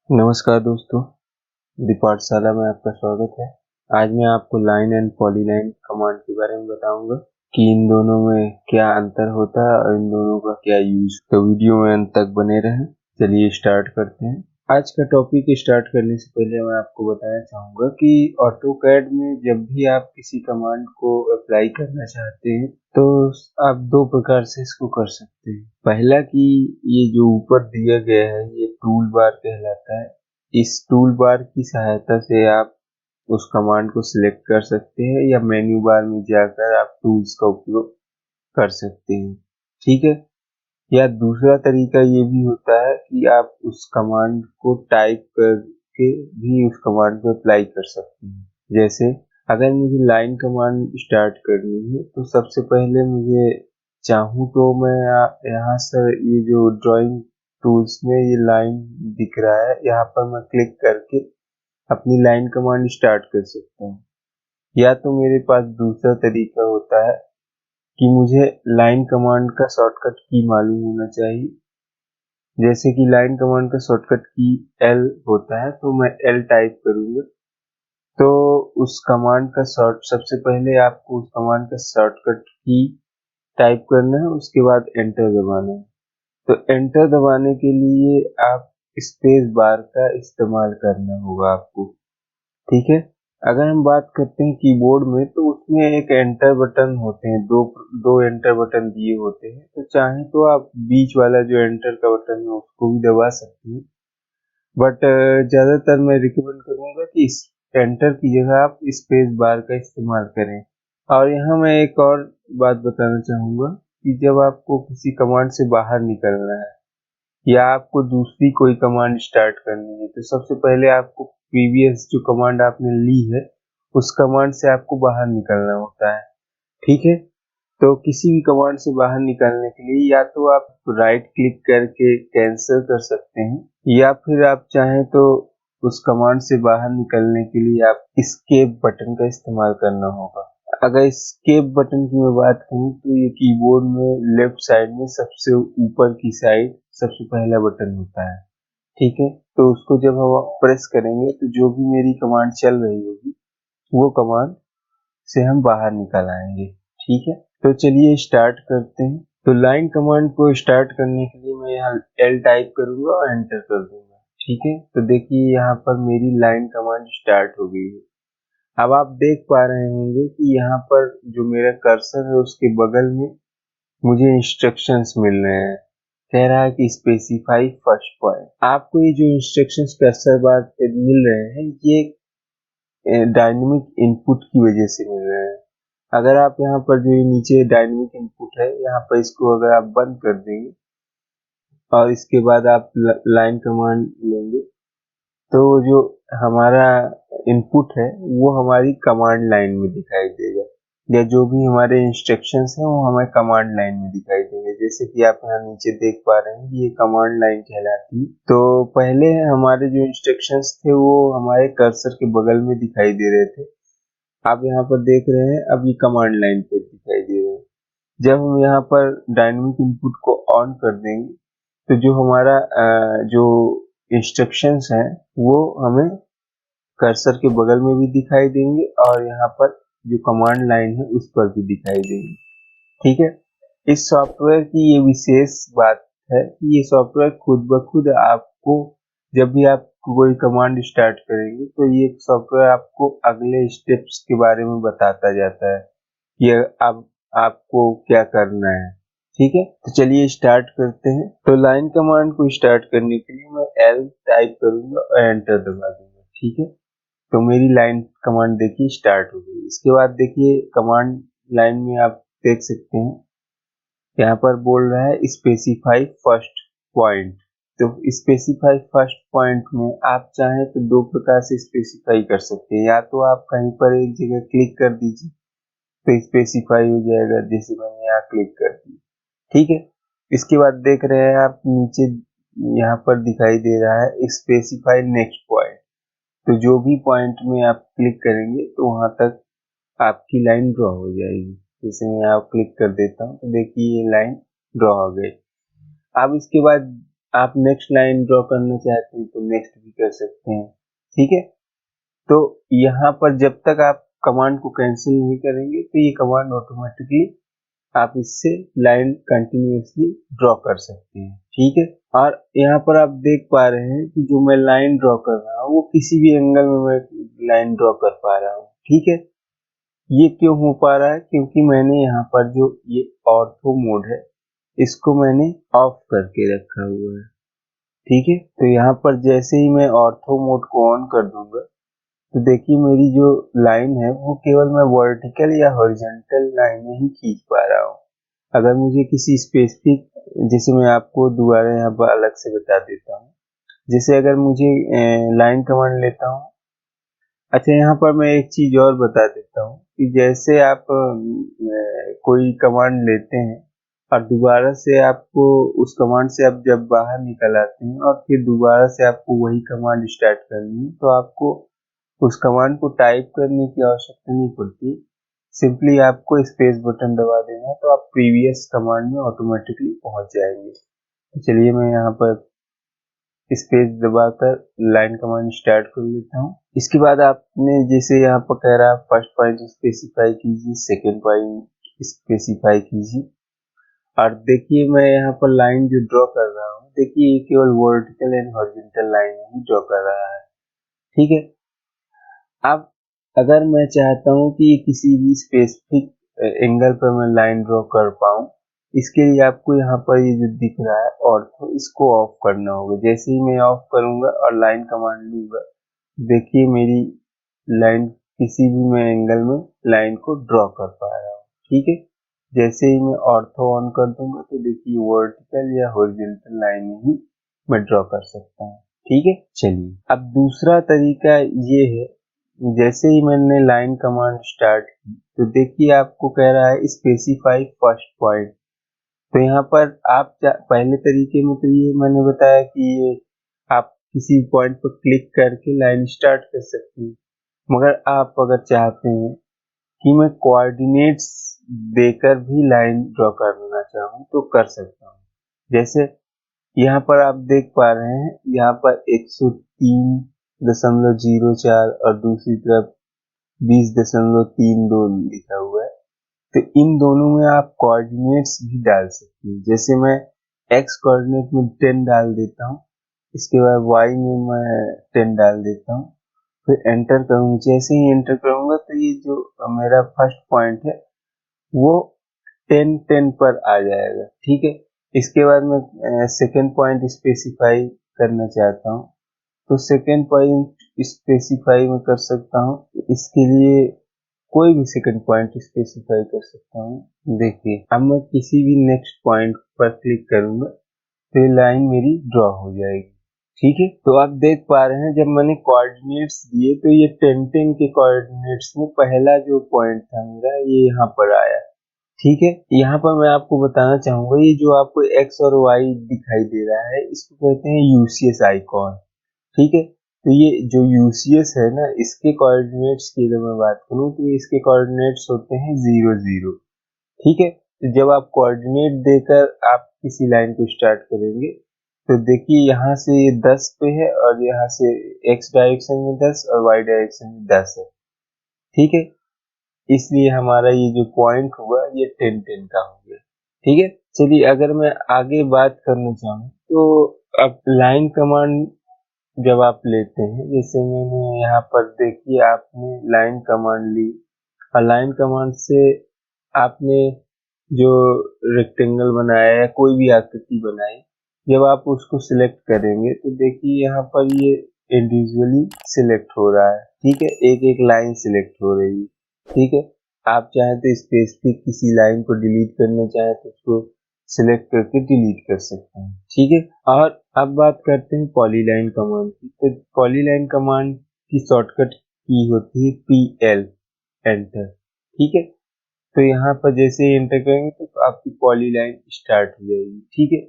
नमस्कार दोस्तों, दी पाठशाला में आपका स्वागत है। आज मैं आपको लाइन एंड पॉलीलाइन कमांड के बारे में बताऊंगा कि इन दोनों में क्या अंतर होता है और इन दोनों का क्या यूज। तो वीडियो में अंत तक बने रहें। चलिए स्टार्ट करते हैं। आज का टॉपिक स्टार्ट करने से पहले मैं आपको बताना चाहूंगा कि ऑटोकैड में जब भी आप किसी कमांड को अप्लाई करना चाहते हैं तो आप दो प्रकार से इसको कर सकते हैं। पहला कि ये जो ऊपर दिया गया है ये टूल बार कहलाता है। इस टूल बार की सहायता से आप उस कमांड को सिलेक्ट कर सकते हैं या मेन्यू बार में जाकर आप टूल्स का उपयोग कर सकते हैं। ठीक है। या दूसरा तरीका ये भी होता है कि आप उस कमांड को टाइप करके भी उस कमांड को अप्लाई कर सकते हैं। जैसे अगर मुझे लाइन कमांड स्टार्ट करनी है तो सबसे पहले मुझे चाहूँ तो मैं यहाँ से ये जो ड्राइंग टूल्स में ये लाइन दिख रहा है, यहाँ पर मैं क्लिक करके अपनी लाइन कमांड स्टार्ट कर सकता हूँ। या तो मेरे पास दूसरा तरीका होता है कि मुझे लाइन कमांड का शॉर्टकट की मालूम होना चाहिए। जैसे कि लाइन कमांड का शॉर्टकट की L होता है, तो मैं L टाइप करूंगा तो उस कमांड का सबसे पहले आपको उस कमांड का शॉर्टकट की टाइप करना है, उसके बाद एंटर दबाना है। तो एंटर दबाने के लिए आप स्पेस बार का इस्तेमाल करना होगा आपको। ठीक है। अगर हम बात करते हैं कीबोर्ड में तो उसमें एक एंटर बटन होते हैं, दो एंटर बटन दिए होते हैं। तो चाहे तो आप बीच वाला जो एंटर का बटन है उसको भी दबा सकते हैं, बट ज्यादातर मैं रिकमेंड करूंगा कि इस एंटर की जगह आप स्पेस बार का इस्तेमाल करें। और यहाँ मैं एक और बात बताना चाहूंगा कि जब आपको किसी कमांड से बाहर निकलना है या आपको दूसरी कोई कमांड स्टार्ट करनी है तो सबसे पहले आपको प्रीवियस जो कमांड आपने ली है उस कमांड से आपको बाहर निकलना होता है। ठीक है। तो किसी भी कमांड से बाहर निकलने के लिए या तो आप राइट क्लिक करके कैंसिल कर सकते हैं या फिर आप चाहें तो उस कमांड से बाहर निकलने के लिए आप एस्केप बटन का इस्तेमाल करना होगा। अगर एस्केप बटन की मैं बात करूं तो ये कीबोर्ड में लेफ्ट साइड में सबसे ऊपर की साइड सबसे पहला बटन होता है। ठीक है। तो उसको जब हम प्रेस करेंगे तो जो भी मेरी कमांड चल रही होगी वो कमांड से हम बाहर निकल आएंगे। ठीक है। तो चलिए स्टार्ट करते हैं। तो लाइन कमांड को स्टार्ट करने के लिए मैं यहाँ L टाइप करूंगा और एंटर कर दूंगा। ठीक है। तो देखिए यहाँ पर मेरी लाइन कमांड स्टार्ट हो गई है। अब आप देख पा रहे होंगे कि यहाँ पर जो मेरा कर्सर है उसके बगल में मुझे इंस्ट्रक्शंस मिल रहे हैं। कह रहा है कि स्पेसिफाई फर्स्ट पॉइंट। आपको ये जो इंस्ट्रक्शंस कर्सर बार पे मिल रहे हैं ये डायनेमिक इनपुट की वजह से मिल रहे हैं। अगर आप यहाँ पर जो ये नीचे डायनेमिक इनपुट है यहाँ पर इसको अगर आप बंद कर देंगे और इसके बाद आप लाइन कमांड लेंगे तो जो हमारा इनपुट है वो हमारी कमांड लाइन में दिखाई देगा, या जो भी हमारे इंस्ट्रक्शंस हैं वो हमें कमांड लाइन में दिखाई देंगे। जैसे कि आप यहाँ नीचे देख पा रहे हैं ये कमांड लाइन कहलाती है। तो पहले हमारे जो इंस्ट्रक्शंस थे वो हमारे कर्सर के बगल में दिखाई दे रहे थे, आप यहाँ पर देख रहे हैं अब ये कमांड लाइन पे दिखाई दे रहे हैं। जब हम यहाँ पर डायनेमिक इनपुट को ऑन कर देंगे तो जो हमारा जो इंस्ट्रक्शंस हैं वो हमें कर्सर के बगल में भी दिखाई देंगे और यहाँ पर जो कमांड लाइन है उस पर भी दिखाई देंगे। ठीक है। इस सॉफ्टवेयर की ये विशेष बात है कि ये सॉफ्टवेयर खुद ब खुद आपको जब भी आप कोई कमांड स्टार्ट करेंगे तो ये सॉफ्टवेयर आपको अगले स्टेप्स के बारे में बताता जाता है कि अब आपको क्या करना है। ठीक है। तो चलिए स्टार्ट करते हैं। तो लाइन कमांड को स्टार्ट करने के लिए मैं L टाइप करूंगा और एंटर दबा दूंगा। ठीक है। तो मेरी लाइन कमांड देखिए स्टार्ट हो गई। इसके बाद देखिए कमांड लाइन में आप देख सकते हैं यहाँ पर बोल रहा है स्पेसिफाई फर्स्ट पॉइंट। तो स्पेसिफाई फर्स्ट पॉइंट में आप चाहें तो दो प्रकार से स्पेसिफाई कर सकते हैं, या तो आप कहीं पर एक जगह क्लिक कर दीजिए तो स्पेसिफाई हो जाएगा, जैसे मैंने यहाँ क्लिक कर दिया। ठीक है। इसके बाद देख रहे हैं आप नीचे यहाँ पर दिखाई दे रहा है स्पेसिफाई नेक्स्ट पॉइंट। तो जो भी पॉइंट में आप क्लिक करेंगे तो वहां तक आपकी लाइन ड्रॉ हो जाएगी। जैसे मैं यहाँ क्लिक कर देता हूँ तो देखिए ये लाइन ड्रॉ हो गई। अब इसके बाद आप नेक्स्ट लाइन ड्रॉ करना चाहते हैं तो नेक्स्ट भी कर सकते हैं। ठीक है, तो यहाँ पर जब तक आप कमांड को कैंसिल नहीं करेंगे तो ये कमांड ऑटोमेटिकली आप इससे लाइन कंटिन्यूअसली ड्रॉ कर सकते हैं। ठीक है, और यहाँ पर आप देख पा रहे हैं कि जो मैं लाइन ड्रॉ कर रहा हूँ वो किसी भी एंगल में मैं लाइन ड्रॉ कर पा रहा हूँ। ठीक है, ये क्यों हो पा रहा है? क्योंकि मैंने यहाँ पर जो ये ऑर्थो मोड है इसको मैंने ऑफ करके रखा हुआ है। ठीक है, तो यहाँ पर जैसे ही मैं ऑर्थो मोड को ऑन कर दूंगा तो देखिए मेरी जो लाइन है वो केवल मैं वर्टिकल या हॉरिजॉन्टल लाइनें ही खींच पा रहा हूँ। अगर मुझे किसी स्पेसिफिक, जैसे मैं आपको दोबारा यहाँ पर अलग से बता देता हूँ, जैसे अगर मुझे लाइन कमांड लेता हूँ। अच्छा, यहाँ पर मैं एक चीज और बता देता हूँ कि जैसे आप कोई कमांड लेते हैं और दोबारा से आपको उस कमांड से आप जब बाहर निकल आते हैं और फिर दोबारा से आपको वही कमांड स्टार्ट करनी है तो आपको उस कमांड को टाइप करने की आवश्यकता नहीं पड़ती। सिंपली आपको स्पेस बटन दबा देना है तो आप प्रीवियस कमांड में ऑटोमेटिकली पहुंच जाएंगे। तो चलिए मैं यहाँ पर स्पेस दबाकर लाइन कमांड स्टार्ट कर लेता हूँ। इसके बाद आपने जैसे यहाँ पर कह रहा है फर्स्ट पॉइंट स्पेसिफाई कीजिए, सेकेंड पॉइंट स्पेसिफाई कीजिए, और देखिए मैं यहाँ पर लाइन जो ड्रॉ कर रहा हूँ, देखिए ये केवल vertical and horizontal line he draw कर रहा है। ठीक है, अब अगर मैं चाहता हूँ कि किसी भी स्पेसिफिक एंगल पर मैं लाइन ड्रॉ कर पाऊँ, इसके लिए आपको यहाँ पर ये जो दिख रहा है ऑर्थो, इसको ऑफ करना होगा। जैसे ही मैं ऑफ करूंगा और लाइन कमांड लूंगा, देखिए मेरी लाइन किसी भी मैं एंगल में लाइन को ड्रॉ कर पा रहा हूँ। ठीक है, जैसे ही मैं ऑर्थो ऑन कर दूंगा तो देखिए वर्टिकल या हॉरिजॉन्टल लाइन ही मैं ड्रॉ कर सकता हूँ। ठीक है, चलिए अब दूसरा तरीका ये है, जैसे ही मैंने लाइन कमांड स्टार्ट की तो देखिए आपको कह रहा है स्पेसिफाई फर्स्ट पॉइंट। तो यहाँ पर आप पहले तरीके में तो ये मैंने बताया कि ये आप किसी पॉइंट पर क्लिक करके लाइन स्टार्ट कर सकते हैं, मगर आप अगर चाहते हैं कि मैं कोऑर्डिनेट्स देकर भी लाइन ड्रॉ करना चाहूँ तो कर सकता हूँ। जैसे यहाँ पर आप देख पा रहे हैं, यहाँ पर 103.04 और दूसरी तरफ 20.32 लिखा हुआ है। तो इन दोनों में आप कोऑर्डिनेट्स भी डाल सकते हैं। जैसे मैं एक्स कोऑर्डिनेट में 10 डाल देता हूँ, इसके बाद वाई में मैं 10 डाल देता हूँ, फिर एंटर करूँगा। जैसे ही एंटर करूँगा तो ये जो मेरा फर्स्ट पॉइंट है वो 10 पर आ जाएगा। ठीक है, इसके बाद मैं सेकेंड पॉइंट स्पेसिफाई करना चाहता हूँ तो सेकेंड पॉइंट स्पेसिफाई में कर सकता हूँ। इसके लिए कोई भी सेकंड पॉइंट स्पेसिफाई कर सकता हूँ। देखिए अब मैं किसी भी नेक्स्ट पॉइंट पर क्लिक करूंगा तो ये लाइन मेरी ड्रॉ हो जाएगी। ठीक है, तो आप देख पा रहे हैं जब मैंने कोऑर्डिनेट्स दिए तो ये 10 के कोऑर्डिनेट्स में पहला जो पॉइंट था मेरा ये यहाँ पर आया। ठीक है, यहाँ पर मैं आपको बताना चाहूंगा ये जो आपको एक्स और वाई दिखाई दे रहा है इसको कहते हैं यूसीएस आइकॉन। ठीक है, तो ये जो यूसीएस है ना, इसके कोऑर्डिनेट्स की अगर मैं बात करूं तो इसके कोऑर्डिनेट्स होते हैं 0 0। ठीक है, तो जब आप कोऑर्डिनेट देकर आप किसी लाइन को स्टार्ट करेंगे तो देखिए यहाँ से ये 10 पे है और यहाँ से एक्स डायरेक्शन में 10 और वाई डायरेक्शन में 10 है। ठीक है, इसलिए हमारा ये जो पॉइंट हुआ ये 10 का हो गया। ठीक है, चलिए अगर मैं आगे बात करना चाहूँ तो अब लाइन कमांड जब आप लेते हैं, जैसे मैंने यहाँ पर देखिए आपने लाइन कमांड ली और लाइन कमांड से आपने जो रेक्टेंगल बनाया या कोई भी आकृति बनाई, जब आप उसको सिलेक्ट करेंगे तो देखिए यहाँ पर ये इंडिविजुअली सिलेक्ट हो रहा है। ठीक है, एक एक लाइन सिलेक्ट हो रही है। ठीक है, आप चाहे तो स्पेसिफिक किसी लाइन को डिलीट करना चाहे तो उसको सिलेक्ट करके डिलीट कर सकते हैं। ठीक है, और अब बात करते हैं पॉलीलाइन कमांड की। तो पॉलीलाइन कमांड की शॉर्टकट की होती है PL, एंटर। ठीक है, तो यहाँ पर जैसे ही एंटर करेंगे तो आपकी पॉलीलाइन स्टार्ट हो जाएगी। ठीक है,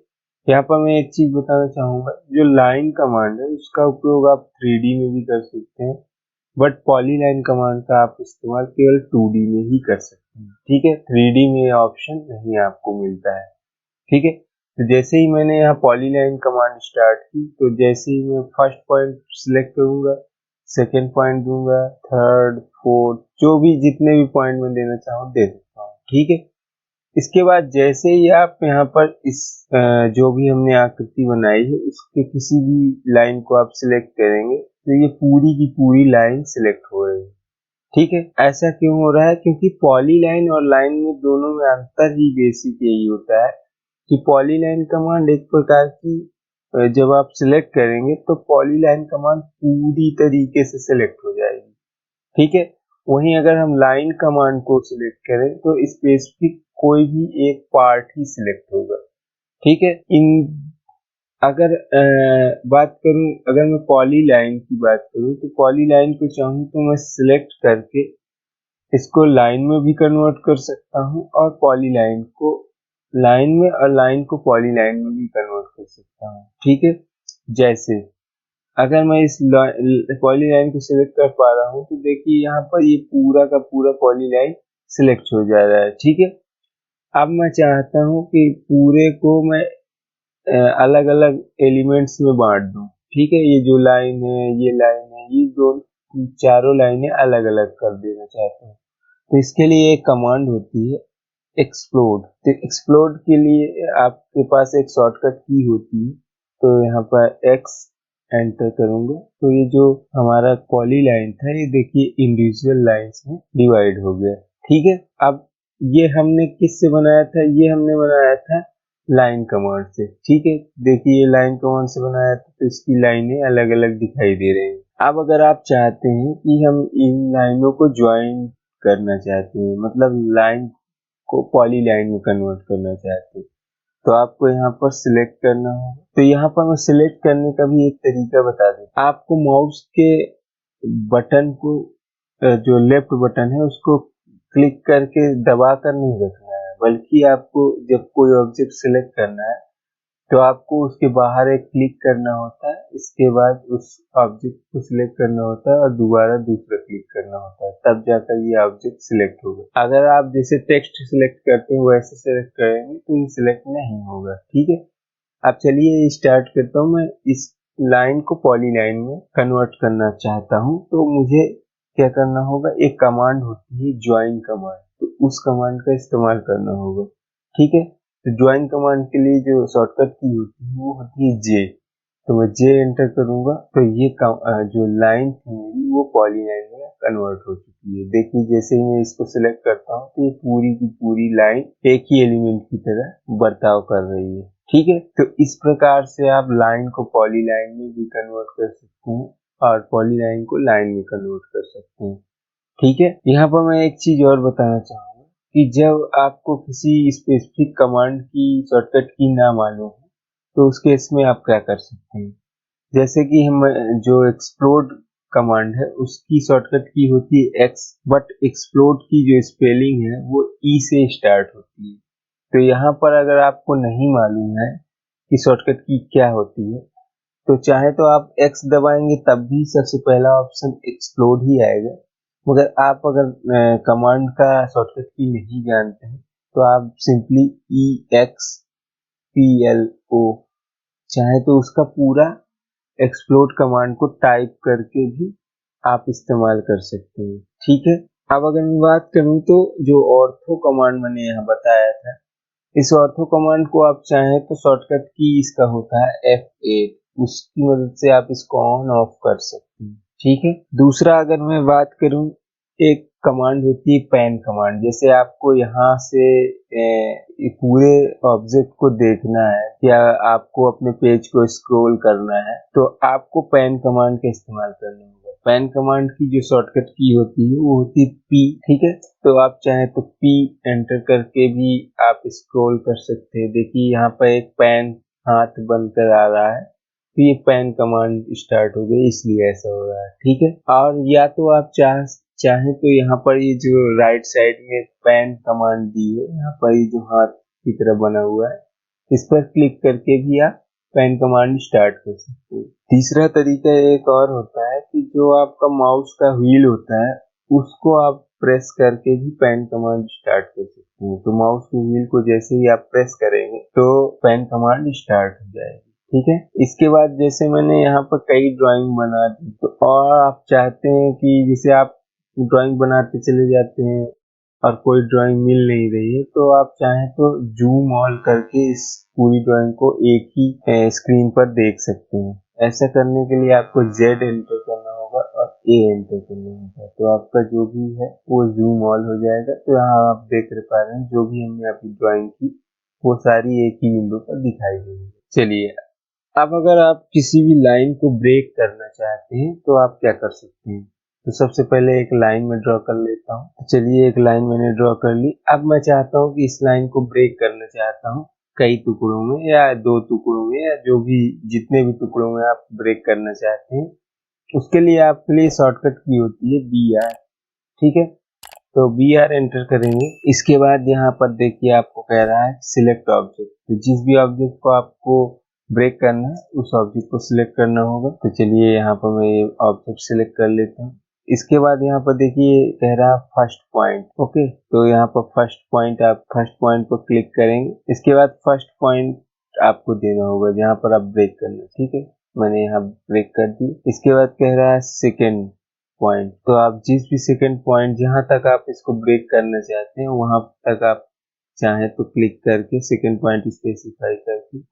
यहाँ पर मैं एक चीज बताना चाहूंगा, जो लाइन कमांड है उसका उपयोग आप 3D में भी कर सकते हैं, बट पॉलीलाइन कमांड का आप इस्तेमाल केवल 2D में ही कर सकते हैं। ठीक है, 3D में ऑप्शन नहीं आपको मिलता है। ठीक है, तो जैसे ही मैंने यहाँ पॉलीलाइन कमांड स्टार्ट की, तो जैसे ही मैं फर्स्ट पॉइंट सिलेक्ट करूंगा, सेकेंड पॉइंट दूंगा, थर्ड, फोर्थ, जो भी जितने भी पॉइंट मैं देना चाहूँ दे सकता हूँ। ठीक है। इसके बाद जैसे ही आप यहाँ पर इस जो भी हमने आकृति बनाई है उसके किसी भी लाइन को आप सिलेक्ट करेंगे तो ये पूरी की पूरी लाइन सिलेक्ट हो रही है। ठीक है। ऐसा क्यों हो रहा है? क्योंकि पॉलीलाइन और लाइन में दोनों में अंतर ही बेसिक यही होता है कि पॉलीलाइन कमांड एक प्रकार की जब आप सिलेक्ट करेंगे तो पॉलीलाइन कमांड पूरी तरीके से सिलेक्ट हो जाएगी। ठीक है। वहीं अगर हम लाइन कमांड को सिलेक्ट करें तो स्पेसिफिक कोई भी एक पार्ट ही सिलेक्ट होगा। ठीक है। अगर बात करूं, अगर मैं पॉलीलाइन की बात करूं तो पॉलीलाइन को चाहूं तो मैं सिलेक्ट करके इसको लाइन में भी कन्वर्ट कर सकता हूं और पॉलीलाइन को लाइन में और लाइन को पॉलीलाइन में भी कन्वर्ट कर सकता हूं। ठीक है। जैसे अगर मैं इस पॉलीलाइन को सिलेक्ट कर पा रहा हूं तो देखिए यहाँ पर ये पूरा का पूरा पॉलीलाइन सिलेक्ट हो जा रहा है। ठीक है। अब मैं चाहता हूं कि पूरे को मैं अलग अलग एलिमेंट्स में बांट दूं। ठीक है। ये जो लाइन है, ये लाइन है, ये दो चारों लाइनें अलग अलग कर देना चाहता हूँ। तो इसके लिए एक कमांड होती है एक्सप्लोड। तो एक्सप्लोड के लिए आपके पास एक शॉर्टकट की होती है। तो यहाँ पर एक्स एंटर करूंगा तो ये जो हमारा पॉलीलाइन था ये देखिए इंडिविजुअल लाइंस में डिवाइड हो गया। ठीक है। अब ये हमने किससे बनाया था? ये हमने बनाया था लाइन कमांड से। ठीक है। देखिए ये लाइन कमांड से बनाया था तो इसकी लाइनें अलग अलग दिखाई दे रही हैं। अब अगर आप चाहते हैं कि हम इन लाइनों को ज्वाइन करना चाहते हैं, मतलब लाइन को पॉलीलाइन में कन्वर्ट करना चाहते हैं, तो आपको यहाँ पर सिलेक्ट करना होगा। तो यहाँ पर मैं सिलेक्ट करने का भी एक तरीका बता दूं। आपको माउस के बटन को जो लेफ्ट बटन है उसको क्लिक करके दबा कर नहीं रखना है, बल्कि आपको जब कोई ऑब्जेक्ट सिलेक्ट करना है तो आपको उसके बाहर एक क्लिक करना होता है, इसके बाद उस ऑब्जेक्ट को सिलेक्ट करना होता है और दोबारा दूसरा क्लिक करना होता है, तब जाकर ये ऑब्जेक्ट सिलेक्ट होगा। अगर आप जैसे टेक्स्ट सिलेक्ट करते हैं वैसे सिलेक्ट करेंगे तो ये सिलेक्ट नहीं होगा। ठीक है। अब चलिए स्टार्ट करता हूँ। मैं इस लाइन को पॉलीलाइन में कन्वर्ट करना चाहता हूँ तो मुझे क्या करना होगा? एक कमांड होती है ज्वाइन कमांड, तो उस कमांड का इस्तेमाल करना होगा। ठीक है। तो ज्वाइन कमांड के लिए जो शॉर्टकट की होती है वो होती है जे। तो मैं जे एंटर करूंगा तो ये जो लाइन थी मेरी वो पॉलीलाइन में कन्वर्ट हो चुकी है। देखिए जैसे ही मैं इसको सिलेक्ट करता हूँ तो ये पूरी की पूरी लाइन एक ही एलिमेंट की तरह बर्ताव कर रही है। ठीक है। तो इस प्रकार से आप लाइन को पॉलीलाइन में भी कन्वर्ट कर सकते हैं और पॉलीलाइन को लाइन में कन्वर्ट कर सकते हैं। ठीक है। यहाँ पर मैं एक चीज और बताना चाहूंगा कि जब आपको किसी स्पेसिफिक कमांड की शॉर्टकट की ना मालूम हो तो उस केस में आप क्या कर सकते हैं? जैसे कि हम जो एक्सप्लोड कमांड है उसकी शॉर्टकट की होती है एक्स, बट एक्सप्लोड की जो स्पेलिंग है वो ई से स्टार्ट होती है। तो यहाँ पर अगर आपको नहीं मालूम है कि शॉर्टकट की क्या होती है तो चाहे तो आप एक्स दबाएंगे तब भी सबसे पहला ऑप्शन एक्सप्लोड ही आएगा। मगर आप अगर कमांड का शॉर्टकट की नहीं जानते हैं तो आप सिंपली ई एक्स पी एल ओ चाहे तो उसका पूरा एक्सप्लोड कमांड को टाइप करके भी आप इस्तेमाल कर सकते हैं। ठीक है। अब अगर मैं बात करूं तो जो ऑर्थो कमांड मैंने यहाँ बताया था, इस ऑर्थो कमांड को आप चाहें तो शॉर्टकट की इसका होता है F8, उसकी मदद से आप इसको ऑन ऑफ कर सकते हैं। ठीक है। दूसरा अगर मैं बात करूं, एक कमांड होती है पैन कमांड। जैसे आपको यहाँ से पूरे ऑब्जेक्ट को देखना है या आपको अपने पेज को स्क्रॉल करना है तो आपको पैन कमांड का इस्तेमाल करना होगा। पैन कमांड की जो शॉर्टकट की होती है वो होती है P। ठीक है। तो आप चाहें तो P एंटर करके भी आप स्क्रॉल कर सकते हैं। देखिए यहाँ पर एक पैन हाथ बनकर आ रहा है तो ये पैन कमांड स्टार्ट हो गई, इसलिए ऐसा हो रहा है। ठीक है। और या तो आप चाहे तो यहाँ पर ये जो राइट साइड में पैन कमांड दी है, यहाँ पर ये जो हाथ की तरह बना हुआ है इस पर क्लिक करके भी आप पैन कमांड स्टार्ट कर सकते हैं। तीसरा तरीका एक और होता है कि जो आपका माउस का व्हील होता है उसको आप प्रेस करके भी पैन कमांड स्टार्ट कर सकते हैं। सकते हैं। तो माउस के व्हील को जैसे ही आप प्रेस करेंगे तो पेन कमांड स्टार्ट हो जाएगी। ठीक है, इसके बाद जैसे मैंने यहाँ पर कई ड्राइंग बना दी, तो और आप चाहते हैं कि जैसे आप ड्राइंग बनाते चले जाते हैं और कोई ड्राइंग मिल नहीं रही है, तो आप चाहें तो जूम ऑल करके इस पूरी ड्राइंग को एक ही स्क्रीन पर देख सकते हैं। ऐसा करने के लिए आपको Z एंटर करना होगा और A एंटर करना होगा, तो आपका जो भी है वो जूम ऑल हो जाएगा। तो यहाँ आप देख पा रहे हैं जो भी हमने अभी ड्राइंग की वो सारी एक ही विंडो पर दिखाई देंगी। चलिए, अब अगर आप किसी भी लाइन को ब्रेक करना चाहते हैं तो आप क्या कर सकते हैं। तो सबसे पहले एक लाइन में ड्रॉ कर लेता हूँ। तो चलिए, एक लाइन मैंने ड्रॉ कर ली। अब मैं चाहता हूँ कि इस लाइन को ब्रेक करना चाहता हूँ कई टुकड़ों में या 2 टुकड़ों में, या जो भी जितने भी टुकड़ों में आप ब्रेक करना चाहते हैं। उसके लिए आपके लिए शॉर्टकट की होती है BR। ठीक है, तो BR एंटर करेंगे। इसके बाद यहाँ पर देखिए आपको कह रहा है सिलेक्ट ऑब्जेक्ट। तो जिस भी ऑब्जेक्ट को आपको ब्रेक करना है उस ऑब्जेक्ट को सिलेक्ट करना होगा। तो चलिए, यहाँ पर मैं ये ऑब्जेक्ट सिलेक्ट कर लेता हूँ। इसके बाद यहाँ पर देखिए कह रहा है फर्स्ट पॉइंट। ओके, तो यहाँ पर फर्स्ट पॉइंट, आप फर्स्ट पॉइंट पर क्लिक करेंगे। इसके बाद फर्स्ट पॉइंट आपको देना होगा जहाँ पर आप ब्रेक करना। ठीक है, मैंने यहाँ ब्रेक कर दी। इसके बाद कह रहा है सेकेंड पॉइंट। तो आप जिस भी सेकेंड पॉइंट जहां तक आप इसको ब्रेक करना चाहते हैं वहां तक आप चाहें तो क्लिक करके सेकेंड पॉइंट स्पेसिफाई करके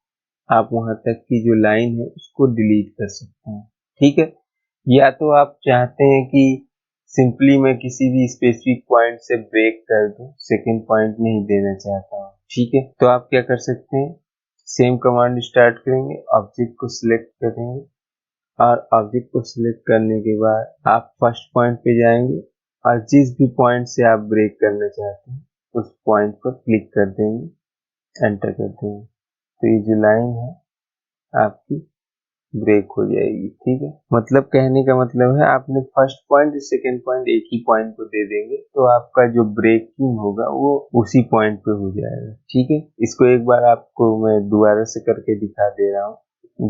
आप वहां तक की जो लाइन है उसको डिलीट कर सकते हैं। ठीक है, या तो आप चाहते हैं कि सिंपली मैं किसी भी स्पेसिफिक पॉइंट से ब्रेक कर दूं, सेकेंड पॉइंट नहीं देना चाहता हूँ। ठीक है, तो आप क्या कर सकते हैं, सेम कमांड स्टार्ट करेंगे, ऑब्जेक्ट को सिलेक्ट करेंगे और ऑब्जेक्ट को सिलेक्ट करने के बाद आप फर्स्ट पॉइंट पे जाएंगे और जिस भी पॉइंट से आप ब्रेक करना चाहते हैं उस पॉइंट पर क्लिक कर देंगे, एंटर कर देंगे। तो ये जो लाइन है आपकी ब्रेक हो जाएगी। ठीक है, मतलब कहने का मतलब है आपने फर्स्ट पॉइंट सेकेंड पॉइंट एक ही पॉइंट को दे देंगे तो आपका जो ब्रेकिंग होगा वो उसी पॉइंट पे हो जाएगा। ठीक है, इसको एक बार आपको मैं दोबारा से करके दिखा दे रहा हूँ।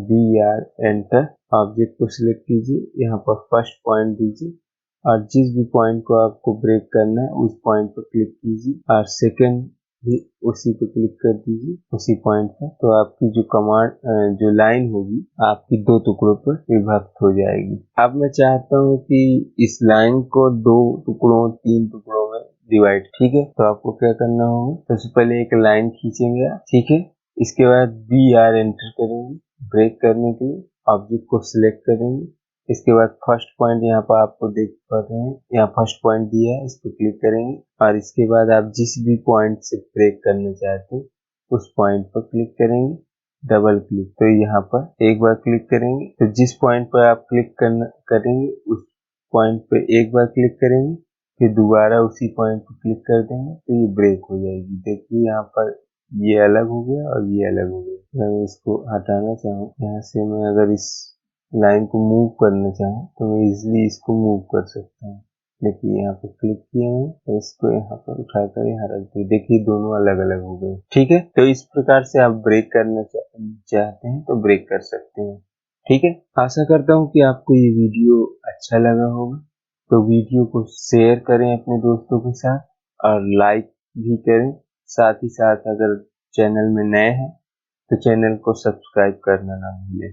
BR एंटर, ऑब्जेक्ट को सिलेक्ट कीजिए, यहाँ पर फर्स्ट पॉइंट दीजिए और जिस भी पॉइंट को आपको ब्रेक करना है उस पॉइंट पर क्लिक कीजिए और सेकेंड भी उसी पे क्लिक कर दीजिए, उसी पॉइंट पर। तो आपकी जो कमांड जो लाइन होगी आपकी 2 टुकड़ों पर विभक्त हो जाएगी। अब मैं चाहता हूँ कि इस लाइन को 2 टुकड़ों 3 टुकड़ों में डिवाइड। ठीक है, तो आपको क्या करना होगा, सबसे पहले एक लाइन खींचेंगे आप। ठीक है, इसके बाद BR एंटर करेंगे ब्रेक करने के लिए, ऑब्जेक्ट को सिलेक्ट करेंगे। इसके बाद फर्स्ट पॉइंट यहाँ पर आपको देख पा रहे हैं, यहाँ फर्स्ट पॉइंट दिया है, इस पर क्लिक करेंगे और इसके बाद आप जिस भी पॉइंट से ब्रेक करना चाहते हैं उस पॉइंट पर क्लिक करेंगे, डबल क्लिक। तो यहाँ पर एक बार क्लिक करेंगे, तो जिस पॉइंट पर आप क्लिक करेंगे उस पॉइंट पर एक बार क्लिक करेंगे, फिर दोबारा उसी पॉइंट पर क्लिक कर देंगे तो ये ब्रेक हो जाएगी। देखिए यहाँ पर ये अलग हो गया और ये अलग हो गया। मैं इसको हटाना चाहूँ, यहाँ से मैं अगर इस लाइन को मूव करना चाहूँ तो मैं इजिली इसको मूव कर सकता हूँ। देखिए यहाँ पर क्लिक किए हैं तो इसको यहाँ पर उठाकर यहाँ रख दिए, देखिए दोनों अलग अलग हो गए। ठीक है, तो इस प्रकार से आप ब्रेक करना चाहते हैं तो ब्रेक कर सकते हैं। ठीक है, आशा करता हूँ कि आपको ये वीडियो अच्छा लगा होगा। तो वीडियो को शेयर करें अपने दोस्तों के साथ और लाइक भी करें। साथ ही साथ अगर चैनल में नए हैं तो चैनल को सब्सक्राइब करना ना भूलें।